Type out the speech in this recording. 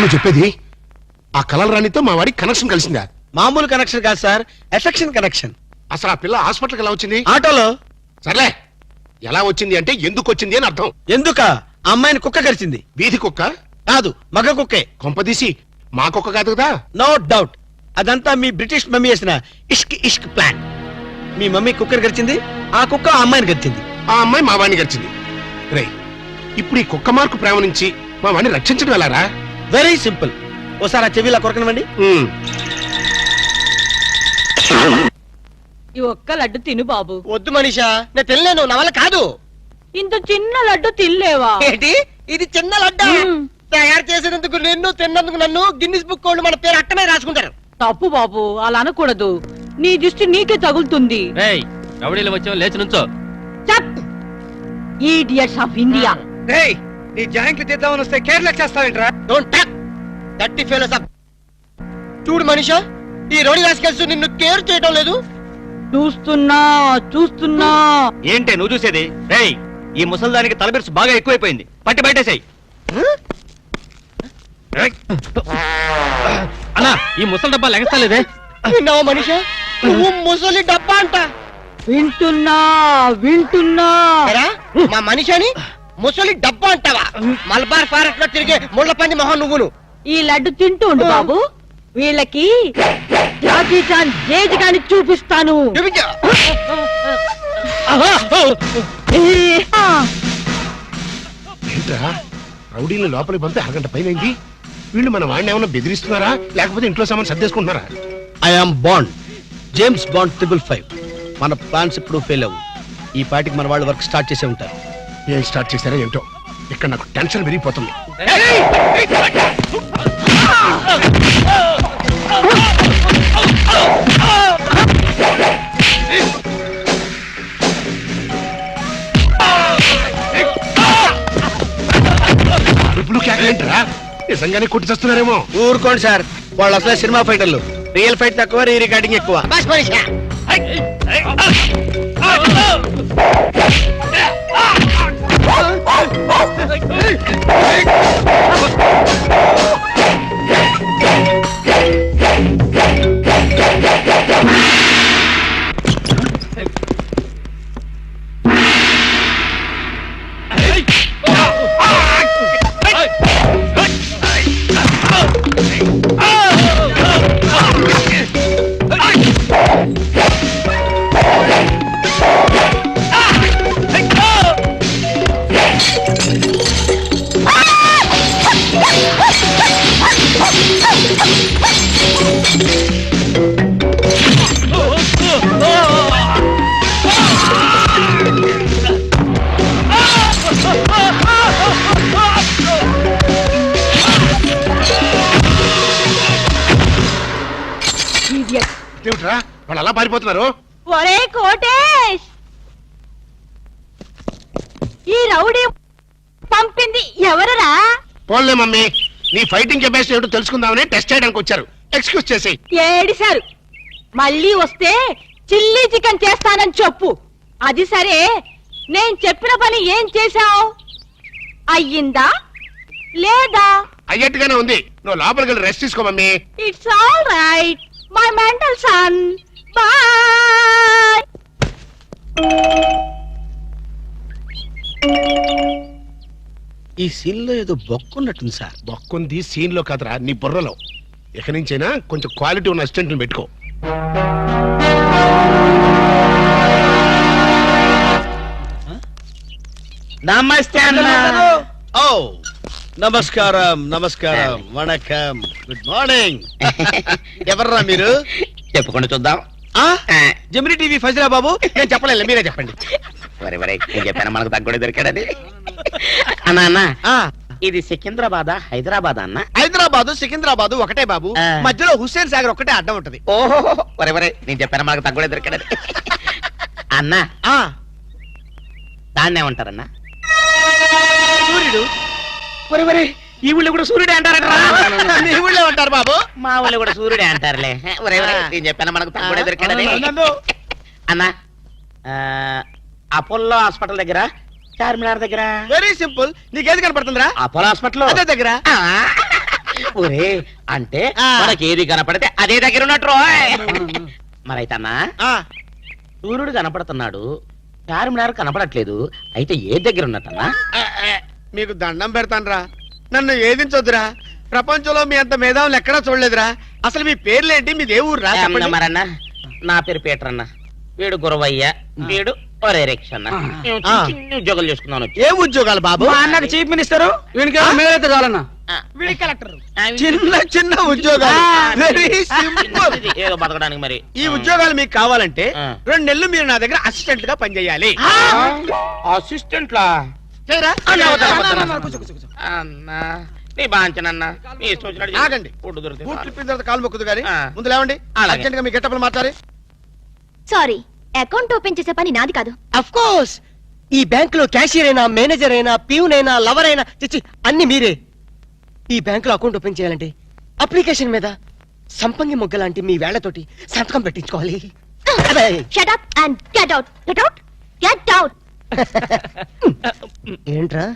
నువ్వు చెప్పేది? ఆ కలర్ రాణితో మా వాడికి కనెక్షన్ కలిసిందా? మామూలు కనెక్షన్ కాదు సార్, ఎఫెక్షన్ కనెక్షన్. అసలు ఆ పిల్ల హాస్పిటల్కి ఎలా వచ్చింది? ఆటోలో. సర్లే, ఎలా వచ్చింది అంటే ఎందుకు వచ్చింది అని అర్థం. ఎందుక? అమ్మాయిని కుక్క కరిచింది. వీధి కుక్క కాదు, మగ కుక్కే. కొంపదీసి మా కుక్క కాదు కదా? నో డౌట్, అదంతా మీ బ్రిటిష్ మమ్మీ వేసిన ఇష్క్ ఇష్క్ ప్లాన్. మీ మమ్మీ కుక్కర్ గడిచింది, ఆ కుక్క ఆ అమ్మాయిని గడిచింది. ఆ అమ్మాయి మా వాడిని గడిచింది. రే, ఇప్పుడు ఈ కుక్క మార్కు ప్రేమ నుంచి మా వాడిని రక్షించడం ఎలారా? Very simple. ఓసారి ఆ చెవిలా కొరకనివ్వండి. ఈ ఒక్క లడ్డు తిను బాబు. వద్దు మనీషా, నేను తినలేను, నా వల్ల కాదు. ఇంత చిన్న లడ్డు తినలేవా? ఏంటి ఇది చిన్న లడ్డ? తయారు చేసినందుకు నిన్ను, తిన్నందుకు నన్ను గిన్నిస్ బుక్ వాళ్ళు మన పేరు అట్టమే రాసుకుంటారు. తప్పు బాబు, అలా అనకూడదు. నీ దృష్టి నీకే తగులుతుంది. రౌడీలు వచ్చావు, లేచి నుంచో. Idiots of India. నీ జాయింట్లు తీద్దామని వస్తే కేర్లెస్ చేస్తావేంట్రా? Don't touch that fellows up. చూడు మనీషా, ఈ రోడి రాసుకెళ్తూ నిన్ను కేర్ చేయడం లేదు. చూస్తున్నా చూస్తున్నా. ఏంటే నువ్వు చూసేది? రేయ్, ఈ ముసల్దానికి తలబిరుసు బాగా ఎక్కువైపోయింది, పట్టి బయటేసాయి. అన్నా, ఈ ముసలి డబ్బా లెగస్తలేదే. విన్నావా మనీషా, నువ్వు ముసలి డబ్బా అంట. వింటున్నా వింటున్నా. మా మనిషిని ముసలి డబ్బా అంటావా? మలబార్ ఫారెస్ట్ లో తిరిగే ముళ్ళ పంది మొహం నువ్వును. ఈ లడ్డు తింటూ ఉండు బాబు, వీళ్ళకి జాకీ చాన్ జేజ్ గాని చూపిస్తాను. ఏంట్రా, రౌడీని లోపలికి పంపి అరగంట పైన వీళ్ళు మన వాడిని ఏమైనా బెదిరిస్తున్నారా, లేకపోతే ఇంట్లో సామాన్ సర్దేసుకుంటున్నారా? I'm Bond, James Bond 555. మన ప్లాన్స్ ఇప్పుడు ఫెయిల్ అవ్వు. ఈ పార్టీకి మన వాళ్ళు వర్క్ స్టార్ట్ చేసే ఉంటారు. ఏం స్టార్ట్ చేశారో ఏంటో, ఇక్కడ నాకు టెన్షన్ పెరిగిపోతుంది. అరుపులు కేకలేంటరా? నిజంగానే కొట్టి చేస్తున్నారేమో. ఊరుకోండి సార్, వాళ్ళు అసలే సినిమా ఫైటర్లు. రియల్ ఫైట్ తక్కువ, రీ రికార్డింగ్ ఎక్కువ. వాళ్ళు అలా పారిపోతున్నారు. ఒరే కోటేష్, ఈ రౌడీ పంపింది ఎవరరా? పోన్లే మమ్మీ, నీ ఫైటింగ్ కెపాసిటీ ఏమిటో తెలుసుకుందామని టెస్ట్ చేయడానికి వచ్చారు. ఎక్స్క్యూజ్ చేసి. ఏడిశారు. మళ్ళీ వస్తే చిల్లీ చికెన్ చేస్తానని చెప్పు. అది సరే, నేను చెప్పిన పని ఏం చేశావు? అయ్యిందా లేదా? అయ్యట్టుగానే ఉంది. నువ్వు లోపలికి వెళ్ళి రెస్ట్ తీసుకో mummy. It's all right my mental son. Bye. ఈ సీన్ లో ఏదో బొక్కున్నట్టుంది సార్. బొక్కుంది సీన్ లో కాదురా, నీ బుర్రలో. ఎక్కడి నుంచైనా కొంచెం క్వాలిటీ ఉన్న అసిస్టెంట్ని పెట్టుకో. నమస్తే అన్న. ఓ నమస్కారం, నమస్కారం, వణకం, గుడ్ మార్నింగ్. ఎవర్రా మీరు? చెప్పుకుంటూ చూద్దాం. జమిని టీవీ ఫజరా బాబు. నేను చెప్పలేదు, మీరే చెప్పండి. వరే వరే, నేను చెప్పాను మనకు తగ్గుడే దొరికాడని. అన్నా అన్న, ఇది సికింద్రాబాద్ హైదరాబాద్ అన్న? హైదరాబాద్ సికింద్రాబాద్ ఒకటే బాబు, మధ్యలో హుస్సేన్ సాగర్ ఒకటే అడ్డం ఉంటది. ఓహో, వరే వరే, నేను చెప్పాను మనకు తగ్గుడే దొరికాడని. అన్నా, దాన్ని ఏమంటారన్నా? సూర్యుడు. వరే వరే, ఈ ఊళ్ళో కూడా సూర్యుడే అంటారట. మీ ఊళ్ళో ఉంటారు బాబు. మా ఊళ్ళో కూడా సూర్యుడే అంటారులే. వరే వరే, నేను చెప్పాను మనకు తగ్గుడే దొరికాడని. అన్నా, అపోలో హాస్పిటల్ దగ్గర, చార్మినార్ దగ్గర. Very simple. నీకేది కనపడుతుందిరా? అపోలో హాస్పిటల్ అదే దగ్గర. ఒరే అంటే ఆ. మనకి ఏది కనపడితే అదే దగ్గర ఉన్నట్టు రోయ్. మరైతే అన్నా ఆ, సూర్యుడు కనపడుతున్నాడు చార్మినార్ కనపడట్లేదు అయితే ఏ దగ్గర ఉన్నట్టన్నా మీకు దండం పెడతానురా, నన్ను ఏదించొద్దురా. ప్రపంచంలో మీ అంత మేధావులు ఎక్కడా చూడలేదురా. అసలు మీ పేర్లేంటి, మీది ఏ ఊరు రా? చెప్పండి. మరన్నా నా పేరు పీటర్ అన్న, వీడు గురవయ్య, వీడు ఒరే రిక్ష అన్న. మేము ఆ. చిన్న ఉద్యోగాలు చేసుకున్నాను. ఏ ఉద్యోగాలు బాబు? అన్నకు చీఫ్ మినిస్టర్ వీనికి మేలైతే చాలన్నా. చిన్న చిన్న ఉద్యోగాలు, వెరీ సింపుల్. ఏదో బతకడానికి మరి ఈ ఉద్యోగాలు మీకు కావాలంటే ఆ. 2 నెలలు మీరు నా దగ్గర అసిస్టెంట్ గా పనిచేయాలి. అసిస్టెంట్ లా చేయరా? అన్నా నీ బాంచనన్నా నీ ఇష్టం వచ్చినట్టు చేయి. ఆగండి. ఫుడ్ దొరికితే బూట్లు చాలు. ఇప్పిన తర్వాత కాలు మొక్కుదు కానీ ఆ. ముందు లేవండి. అలాగే. అర్జెంట్ గా మీ గెట్టపలు మాట్లాడి. సారీ, అకౌంట్ ఓపెన్ చేసే పని నాది కాదు. అఫ్ కోర్స్ ఈ బ్యాంక్ లో క్యాషియర్ అయినా మేనేజర్ అయినా ప్యూన్ అయినా లవర్ అయినా చిచ్చి అన్ని మీరే. ఈ బ్యాంక్ లో అకౌంట్ ఓపెన్ చేయాలంటే అప్లికేషన్ మీద సంపంగి మొగ్గ లాంటి మీ వేళ్లతోటి సంతకం పెట్టించుకోవాలి. అదే. Shut up and get out. Get out. Get out. ఏంట్రా